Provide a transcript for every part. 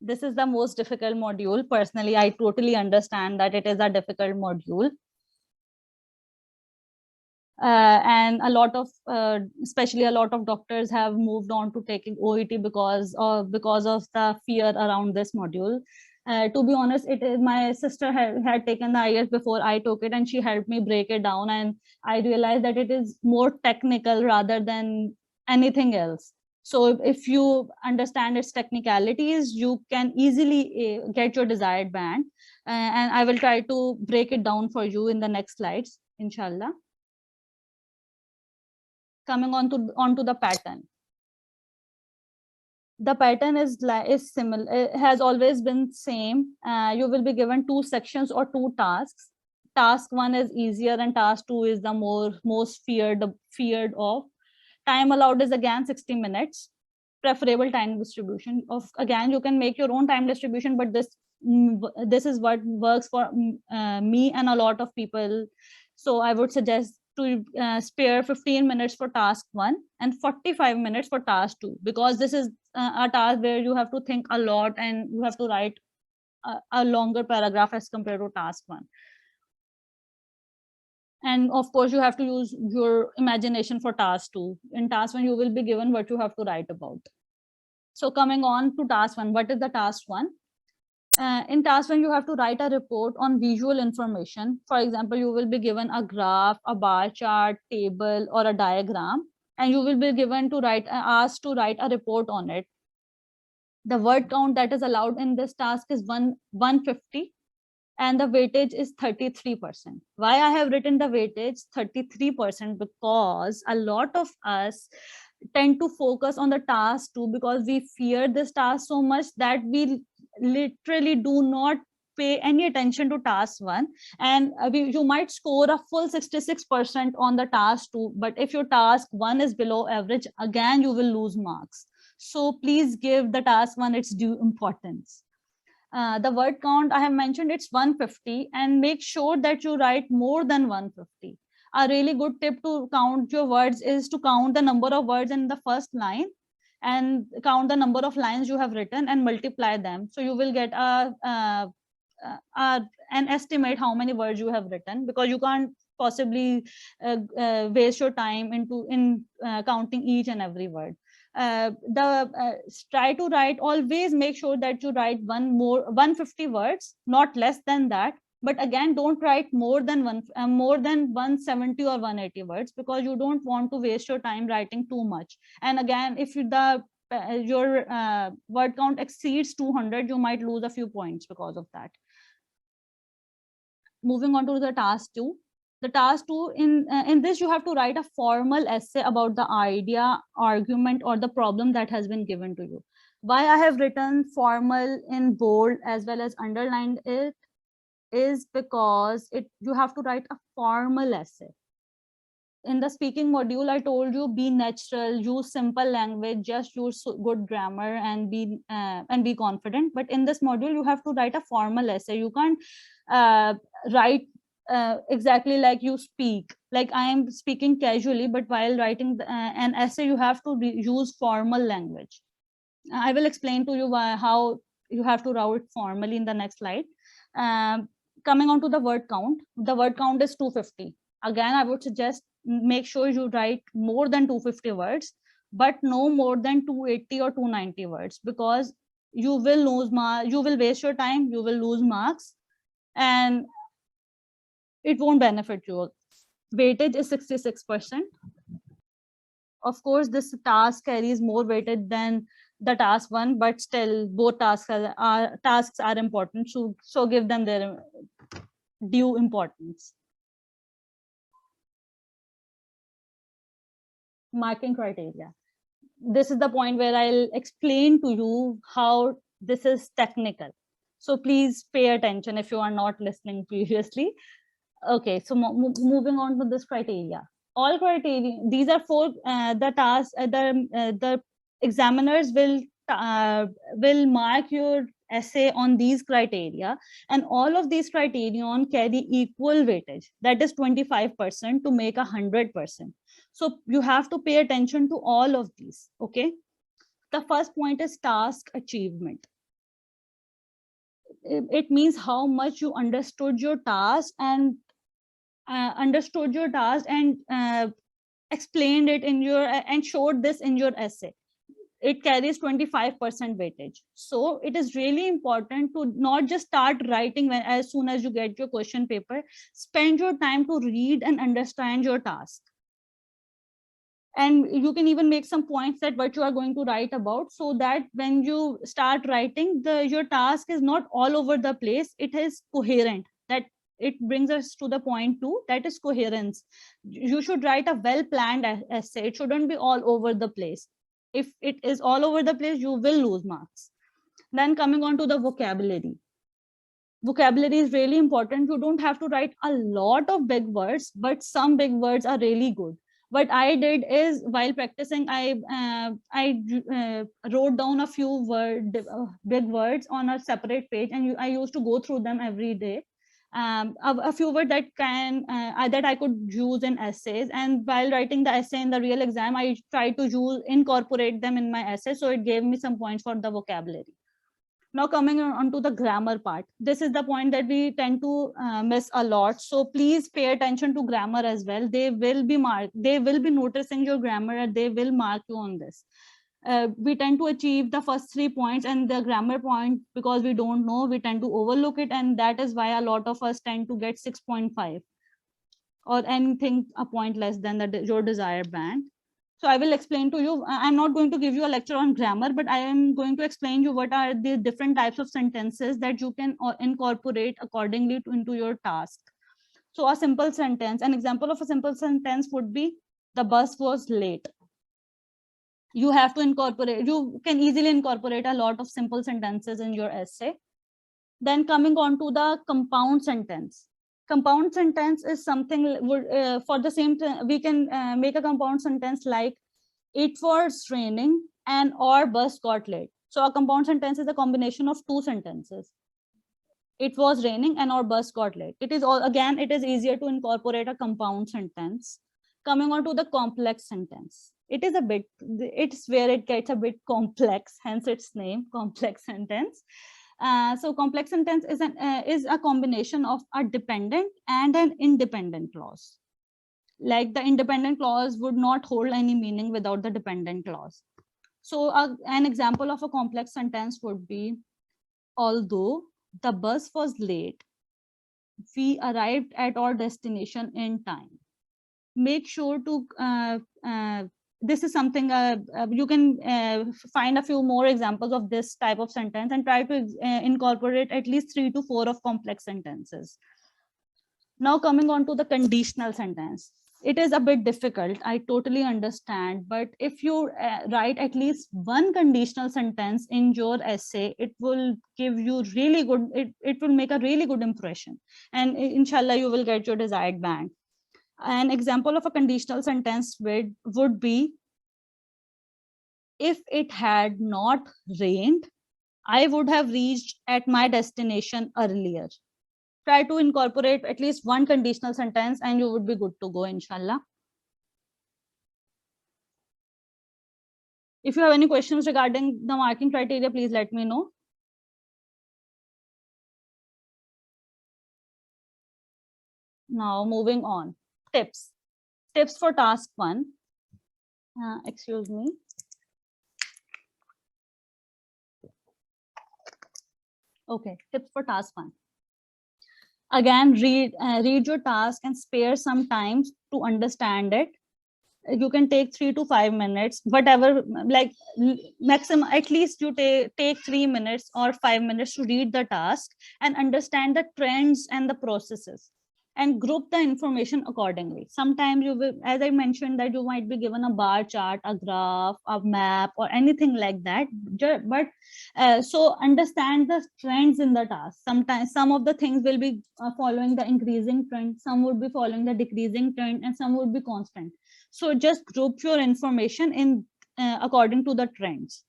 this is the most difficult module. Personally, I totally understand that it is a difficult module. And a lot of, especially a lot of doctors have moved on to taking OET because of the fear around this module. To be honest, my sister had taken the IELTS before I took it, and she helped me break it down, and I realized that it is more technical rather than anything else. So if you understand its technicalities, you can easily get your desired band. And I will try to break it down for you in the next slides, inshallah. Coming onto the pattern. The pattern is similar. It has always been same. You will be given 2 sections or 2 tasks. Task 1 is easier, and task 2 is the most feared of. Time allowed is again 60 minutes. Preferable time distribution of, again, you can make your own time distribution, but this is what works for me and a lot of people. So I would suggest to spare 15 minutes for task 1 and 45 minutes for task 2, because this is a task where you have to think a lot and you have to write a longer paragraph as compared to task 1. And of course, you have to use your imagination for task 2. In task 1, you will be given what you have to write about. So coming on to task 1, what is the task 1? In task 1, you have to write a report on visual information. For example, you will be given a graph, a bar chart, table, or a diagram, and you will be given to asked to write a report on it. The word count that is allowed in this task is 150, and the weightage is 33%. Why I have written the weightage 33%? Because a lot of us tend to focus on the task 2 because we fear this task so much that we literally do not pay any attention to task 1, and you might score a full 66% on the task 2, but if your task 1 is below average, again you will lose marks. So please give the task 1 its due importance. The word count, I have mentioned, it's 150, and make sure that you write more than 150. A really good tip to count your words is to count the number of words in the first line and count the number of lines you have written and multiply them. So you will get an estimate how many words you have written, because you can't possibly waste your time in counting each and every word. Try to write, always make sure that you write 150 words, not less than that. But again, don't write more than 170 or 180 words, because you don't want to waste your time writing too much. And again, if your word count exceeds 200, you might lose a few points because of that. Moving on to the task 2. The task 2, in this you have to write a formal essay about the idea, argument, or the problem that has been given to you. Why I have written formal in bold as well as underlined it is because you have to write a formal essay. In the speaking module, I told you, be natural, use simple language, just use good grammar, and be confident. But in this module, you have to write a formal essay. You can't write exactly like you speak. Like I am speaking casually, but while writing an essay, you have to use formal language. I will explain to you how you have to write formally in the next slide. Coming on to the word count is 250. Again, I would suggest make sure you write more than 250 words, but no more than 280 or 290 words, because you will lose you will waste your time, you will lose marks, and it won't benefit you. Weightage is 66%. Of course, this task carries more weightage than the task 1, but still both tasks are important, so give them their due importance. Marking criteria. This is the point where I'll explain to you how this is technical. So please pay attention if you are not listening previously. Okay, so moving on to this criteria. All criteria, these are for the tasks, the examiners will mark your essay on these criteria, and all of these criterion carry equal weightage, that is 25% to make 100%. So you have to pay attention to all of these. Okay, the first point is task achievement. it means how much you understood your task and explained it in your and showed this in your essay. It carries 25% weightage. So it is really important to not just start writing when as soon as you get your question paper. Spend your time to read and understand your task. And you can even make some points that what you are going to write about, so that when you start writing, your task is not all over the place. It is coherent. That it brings us to the point two, that is coherence. You should write a well planned essay. It shouldn't be all over the place. If it is all over the place, you will lose marks. Then coming on to the vocabulary. Vocabulary is really important. You don't have to write a lot of big words, but some big words are really good. What I did is, while practicing, I wrote down a few big words on a separate page, and I used to go through them every day. A few words that I could use in essays, and while writing the essay in the real exam, I tried to incorporate them in my essay, so it gave me some points for the vocabulary. Now coming on to the grammar part, this is the point that we tend to miss a lot. So please pay attention to grammar as well. They will be noticing your grammar, and they will mark you on this. We tend to achieve the first 3 points, and the grammar point, because we don't know, we tend to overlook it, and that is why a lot of us tend to get 6.5 or anything a point less than your desired band. So I will explain to you. I'm not going to give you a lecture on grammar, but I am going to explain you what are the different types of sentences that you can incorporate accordingly into your task. So a simple sentence, an example of a simple sentence would be, the bus was late. You can easily incorporate a lot of simple sentences in your essay. Then coming on to the compound sentence. Compound sentence is something for the same, we can make a compound sentence like, it was raining and our bus got late. So a compound sentence is a combination of two sentences. It was raining and our bus got late. It is easier to incorporate a compound sentence. Coming on to the complex sentence. It's where it gets a bit complex, hence its name, complex sentence. So complex sentence is a combination of a dependent and an independent clause. Like the independent clause would not hold any meaning without the dependent clause. So an example of a complex sentence would be, although the bus was late, we arrived at our destination in time. Make sure to this is something you can find a few more examples of this type of sentence, and try to incorporate at least 3 to 4 of complex sentences. Now coming on to the conditional sentence. It is a bit difficult, I totally understand, but if you write at least one conditional sentence in your essay, it will give you really good, it will make a really good impression, and inshallah you will get your desired band. An example of a conditional sentence would be, if it had not rained, I would have reached at my destination earlier. Try to incorporate at least one conditional sentence and you would be good to go, inshallah. If you have any questions regarding the marking criteria, please let me know. Now moving on. Tips for task 1. Excuse me. Okay, tips for task 1. Again, read your task and spare some time to understand it. You can take 3 to 5 minutes, whatever, like maximum, at least you take 3 minutes or 5 minutes to read the task and understand the trends and the processes, and group the information accordingly. Sometimes you will, as I mentioned, that you might be given a bar chart, a graph, a map, or anything like that. But so understand the trends in the task. Sometimes some of the things will be following the increasing trend, some would be following the decreasing trend, and some would be constant. So just group your information in according to the trends.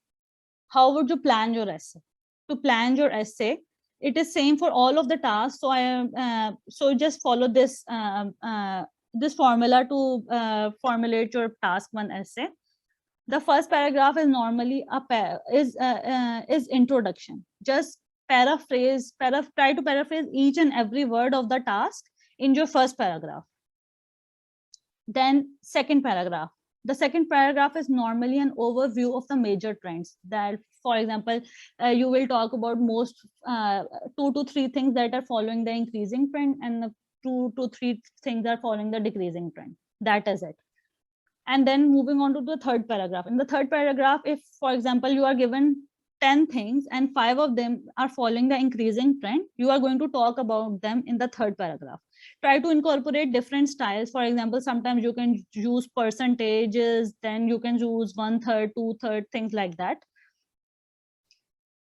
How would you plan your essay? To plan your essay, it is same for all of the tasks. So so just follow this this formula to formulate your task 1 essay. The first paragraph is normally is introduction. Just try to paraphrase each and every word of the task in your first paragraph. Then second paragraph. The second paragraph is normally an overview of the major trends. That, for example, you will talk about most 2 to 3 things that are following the increasing trend, and the 2 to 3 things are following the decreasing trend. That is it. And then moving on to the third paragraph. In the third paragraph, if, for example, you are given 10 things and 5 of them are following the increasing trend, you are going to talk about them in the third paragraph. Try to incorporate different styles. For example, sometimes you can use percentages, then you can use 1/3, 2/3, things like that.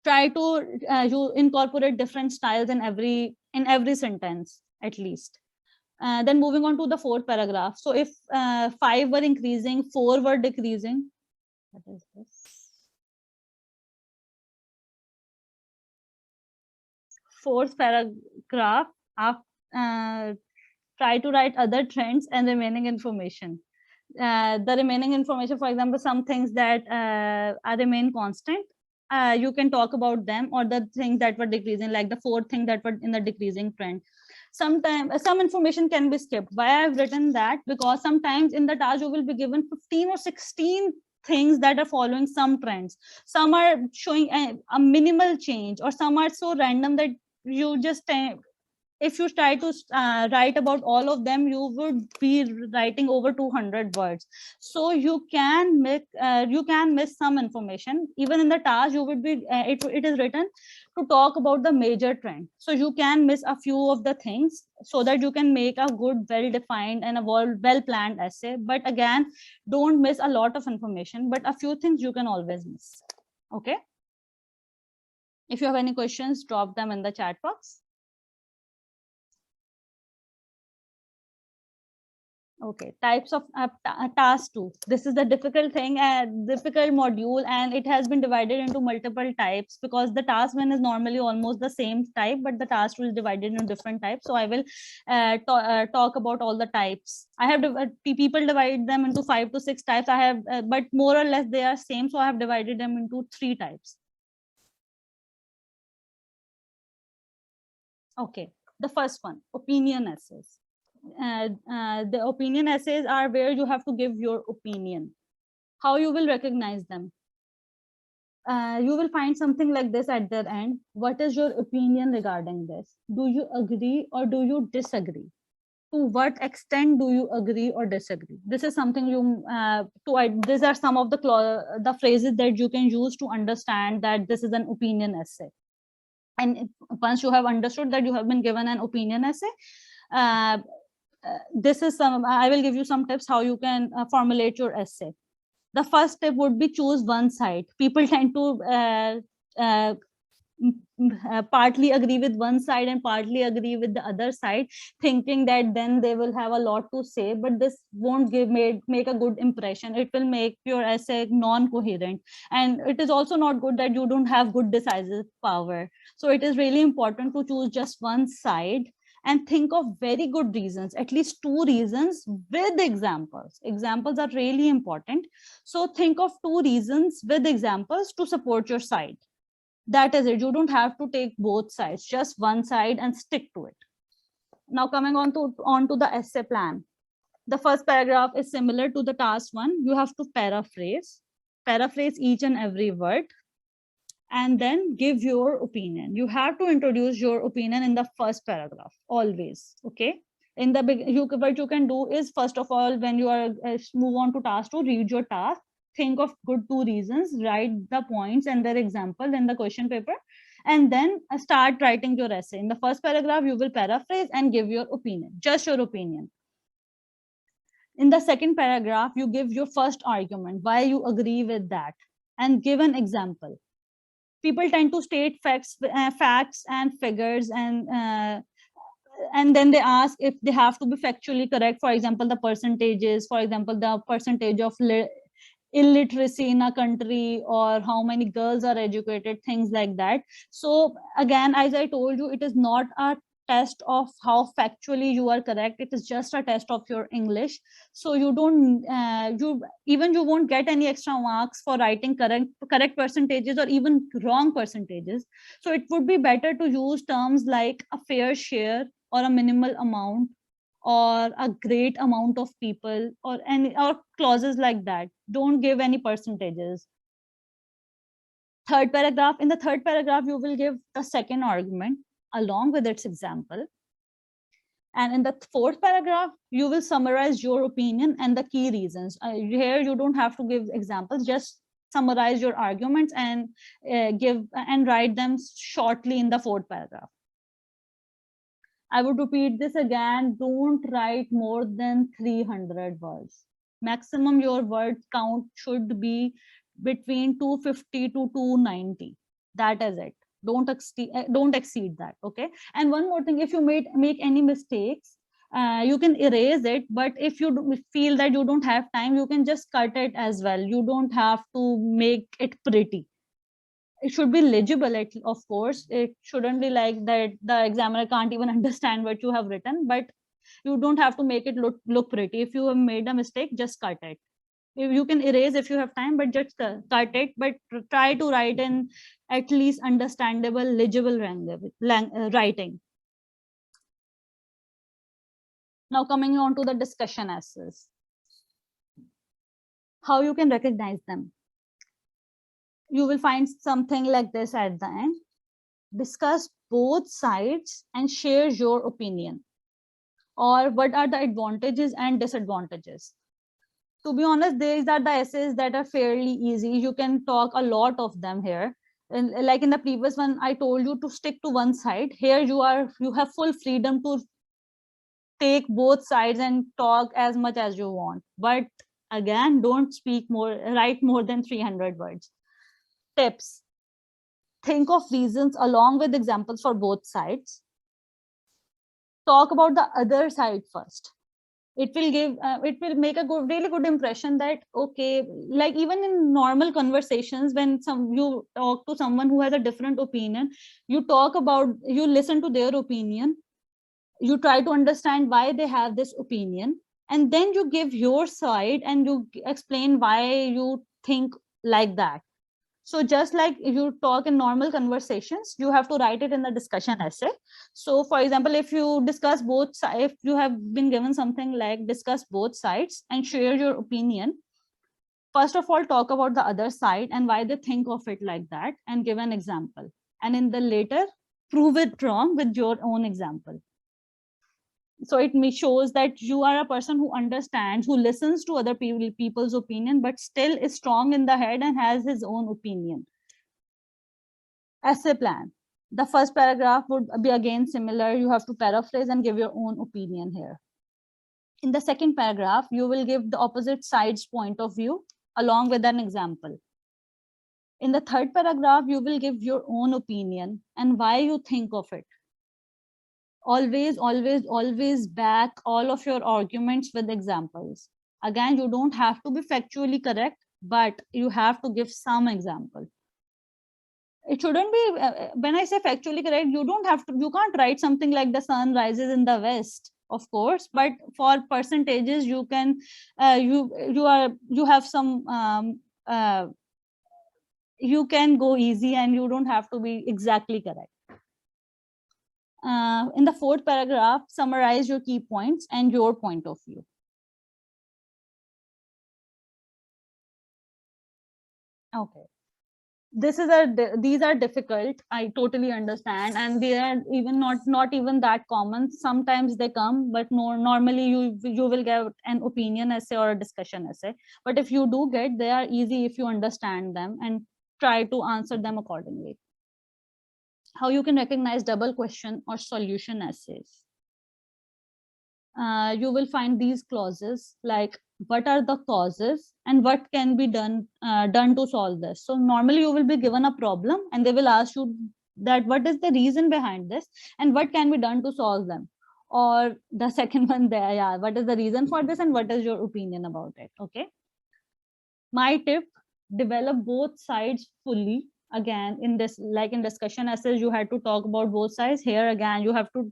Try to you incorporate different styles in every sentence at least. Then moving on to the fourth paragraph. So if 5 were increasing, 4 were decreasing. What is this? Fourth paragraph, try to write other trends and remaining information. The remaining information, for example, some things that remain constant, you can talk about them, or the things that were decreasing, like the 4 things that were in the decreasing trend. Sometimes some information can be skipped. Why I've written that? Because sometimes in the task you will be given 15 or 16 things that are following some trends. Some are showing a minimal change, or some are so random that you just if you try to write about all of them, you would be writing over 200 words. So you can miss some information. Even in the task, you would be it is written to talk about the major trend. So you can miss a few of the things so that you can make a good, well-defined and a well-planned essay. But again, don't miss a lot of information, but a few things you can always miss. Okay. If you have any questions, drop them in the chat box. Okay, types of task 2. This is the difficult module, and it has been divided into multiple types, because the task 1 is normally almost the same type, but the task 2 is divided into different types. So I will talk about all the types. I have people divide them into 5 to 6 types. I have, but more or less they are same. So I have divided them into 3 types. Okay, the first one, opinion essays. The opinion essays are where you have to give your opinion. How you will recognize them? You will find something like this at their end. What is your opinion regarding this? Do you agree or do you disagree? To what extent do you agree or disagree? This is something you these are some of the phrases that you can use to understand that this is an opinion essay. And once you have understood that you have been given an opinion essay, this is I will give you some tips how you can formulate your essay. The first tip would be choose one side. People tend to partly agree with one side and partly agree with the other side, thinking that then they will have a lot to say, but this won't make a good impression. It will make your essay non-coherent, and it is also not good that you don't have good decisive power. So it is really important to choose just one side and think of very good reasons, at least 2 reasons with examples. Examples are really important. So think of 2 reasons with examples to support your side. That is it. You don't have to take both sides, just one side and stick to it. Now coming on to the essay plan. The first paragraph is similar to the task 1. You have to paraphrase each and every word, and then give your opinion. You have to introduce your opinion in the first paragraph, always. Okay. In the what you can do is, first of all, when you are move on to task 2, read your task, think of good 2 reasons, write the points and their example in the question paper, and then start writing your essay. In the first paragraph, you will paraphrase and give your opinion, just your opinion. In the second paragraph, you give your first argument, why you agree with that, and give an example. People tend to state facts and figures, and then they ask if they have to be factually correct. For example, the percentages, for example, the percentage of illiteracy in a country, or how many girls are educated, things like that. So again, as I told you, it is not a test of how factually you are correct. It is just a test of your English. So you don't, you won't get any extra marks for writing correct percentages or even wrong percentages. So it would be better to use terms like a fair share or a minimal amount or a great amount of people or clauses like that. Don't give any percentages. Third paragraph, in the third paragraph, you will give the second argument along with its example. And in the fourth paragraph, you will summarize your opinion and the key reasons. Here, you don't have to give examples, just summarize your arguments and give and write them shortly in the fourth paragraph. I would repeat this again, don't write more than 300 words. Maximum your word count should be between 250 to 290. That is it. Don't exceed that. Okay. And one more thing, if you make any mistakes, you can erase it. But if you feel that you don't have time, you can just cut it as well. You don't have to make it pretty. It should be legible, of course. It shouldn't be like that the examiner can't even understand what you have written, but you don't have to make it look pretty. If you have made a mistake, just cut it. You can erase if you have time, but just cut it, but try to write in at least understandable, legible writing. Now coming on to the discussion essays. How you can recognize them. You will find something like this at the end. Discuss both sides and share your opinion. Or what are the advantages and disadvantages? To be honest, these are the essays that are fairly easy. You can talk a lot of them here. And like in the previous one, I told you to stick to one side. Here you have full freedom to take both sides and talk as much as you want. But again, don't write more than 300 words. Tips. Think of reasons along with examples for both sides. Talk about the other side first. It will make a really good impression that, okay, like even in normal conversations, when you talk to someone who has a different opinion, you listen to their opinion, you try to understand why they have this opinion, and then you give your side and you explain why you think like that. So just like you talk in normal conversations, you have to write it in the discussion essay. So for example, if you discuss both sides, if you have been given something like discuss both sides and share your opinion, first of all, talk about the other side and why they think of it like that and give an example. And in the later, prove it wrong with your own example. So it shows that you are a person who understands, who listens to other people's opinion, but still is strong in the head and has his own opinion. Essay plan. The first paragraph would be again similar. You have to paraphrase and give your own opinion here. In the second paragraph, you will give the opposite side's point of view along with an example. In the third paragraph, you will give your own opinion and why you think of it. Always back all of your arguments with examples. Again, you don't have to be factually correct, but you have to give some example. It shouldn't be, when I say factually correct, you can't write something like the sun rises in the west, of course, but for percentages, you can, you have some, you can go easy and you don't have to be exactly correct. In the fourth paragraph, summarize your key points and your point of view. Okay. These are difficult. I totally understand. And they are even not even that common. Sometimes they come, but normally you will get an opinion essay or a discussion essay. But if you do get, they are easy if you understand them and try to answer them accordingly. How you can recognize double question or solution essays. You will find these clauses like what are the causes and what can be done to solve this. So normally you will be given a problem and they will ask you that what is the reason behind this and what can be done to solve them. Or the second one there, yeah, what is the reason for this and what is your opinion about it? Okay. My tip, develop both sides fully again in this, like in discussion essays, you had to talk about both sides. Here again you have to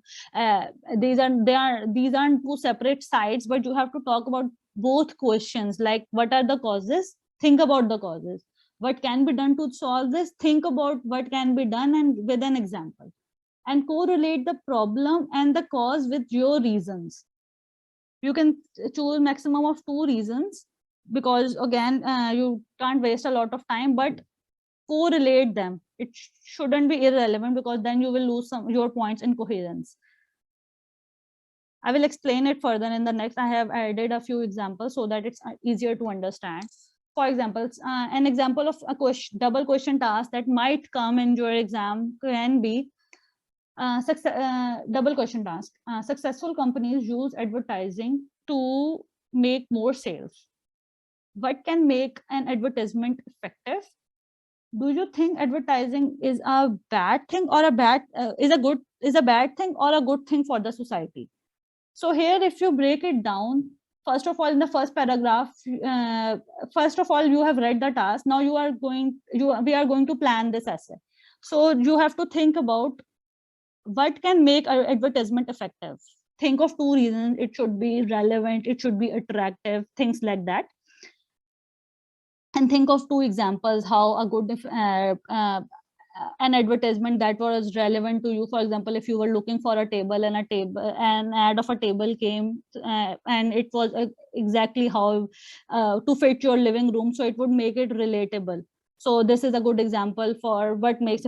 these aren't two separate sides, but you have to talk about both questions, like what are the causes, think about the causes, what can be done to solve this, think about what can be done, and with an example, and correlate the problem and the cause with your reasons. You can choose maximum of 2 reasons, because again you can't waste a lot of time, but correlate them. It shouldn't be irrelevant, because then you will lose some your points in coherence. I will explain it further in the next. I have added a few examples so that it's easier to understand. For example, an example of a double question task that might come in your exam can be double question task. Successful companies use advertising to make more sales. What can make an advertisement effective? Do you think advertising is a bad thing, or is a bad thing or a good thing for the society? So here, if you break it down, first of all, in the first paragraph, first of all, you have read the task. Now we are going to plan this essay. So you have to think about what can make an advertisement effective. Think of 2 reasons. It should be relevant, it should be attractive, things like that. And think of 2 examples how a good an advertisement that was relevant to you. For example, if you were looking for a table, and an ad of a table came, and it was exactly how to fit your living room, so it would make it relatable. So this is a good example for what makes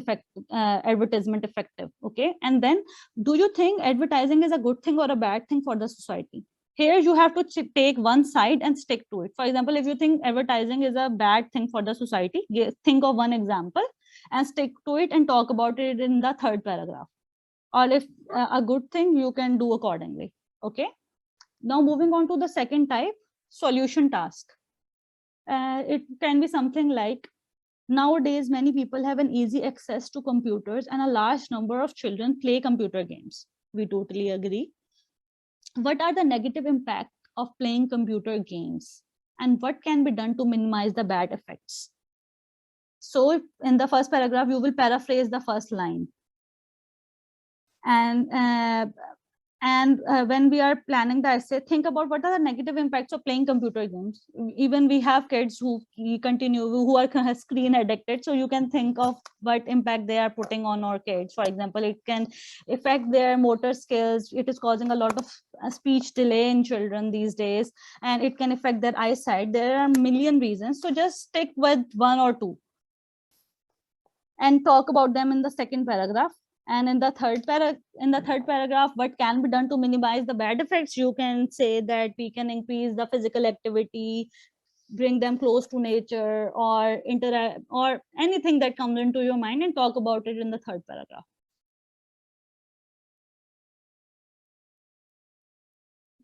advertisement effective. Okay, and then, do you think advertising is a good thing or a bad thing for the society? Here you have to take one side and stick to it. For example, if you think advertising is a bad thing for the society, think of one example and stick to it and talk about it in the 3rd paragraph. Or if a good thing, you can do accordingly. Okay, now moving on to the second type, solution task. It can be something like, nowadays many people have an easy access to computers, and a large number of children play computer games. We totally agree. What are the negative impact of playing computer games, and what can be done to minimize the bad effects? So in the first paragraph, you will paraphrase the first line. And when we are planning the essay, think about what are the negative impacts of playing computer games. Even we have kids who are screen addicted, so you can think of what impact they are putting on our kids. For example, it can affect their motor skills. It is causing a lot of speech delay in children these days, and it can affect their eyesight. There are a million reasons, so just stick with 1 or 2 and talk about them in the second paragraph. And in the third paragraph, what can be done to minimize the bad effects? You can say that we can increase the physical activity, bring them close to nature, or interact, or anything that comes into your mind, and talk about it in the third paragraph.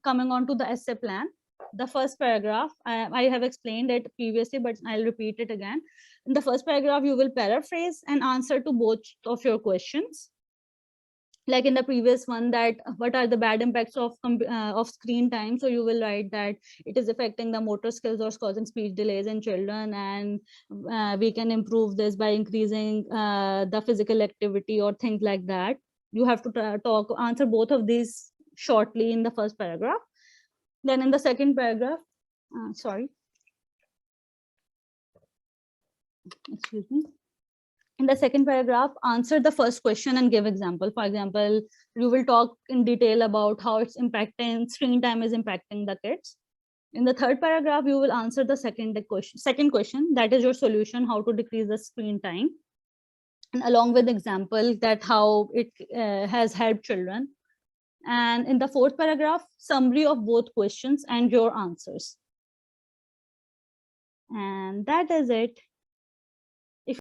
Coming on to the essay plan, the first paragraph, I have explained it previously, but I'll repeat it again. In the first paragraph, you will paraphrase and answer to both of your questions. Like in the previous one, that what are the bad impacts of screen time? So you will write that it is affecting the motor skills or causing speech delays in children, and we can improve this by increasing the physical activity or things like that. You have to answer both of these shortly in the first paragraph. Then in the second paragraph, excuse me. In the second paragraph, answer the first question and give example. For example, you will talk in detail about how it's impacting, screen time is impacting the kids. In the third paragraph, you will answer the second question, that is your solution, how to decrease the screen time, and along with example that how it has helped children. And in the fourth paragraph, summary of both questions and your answers. And that is it.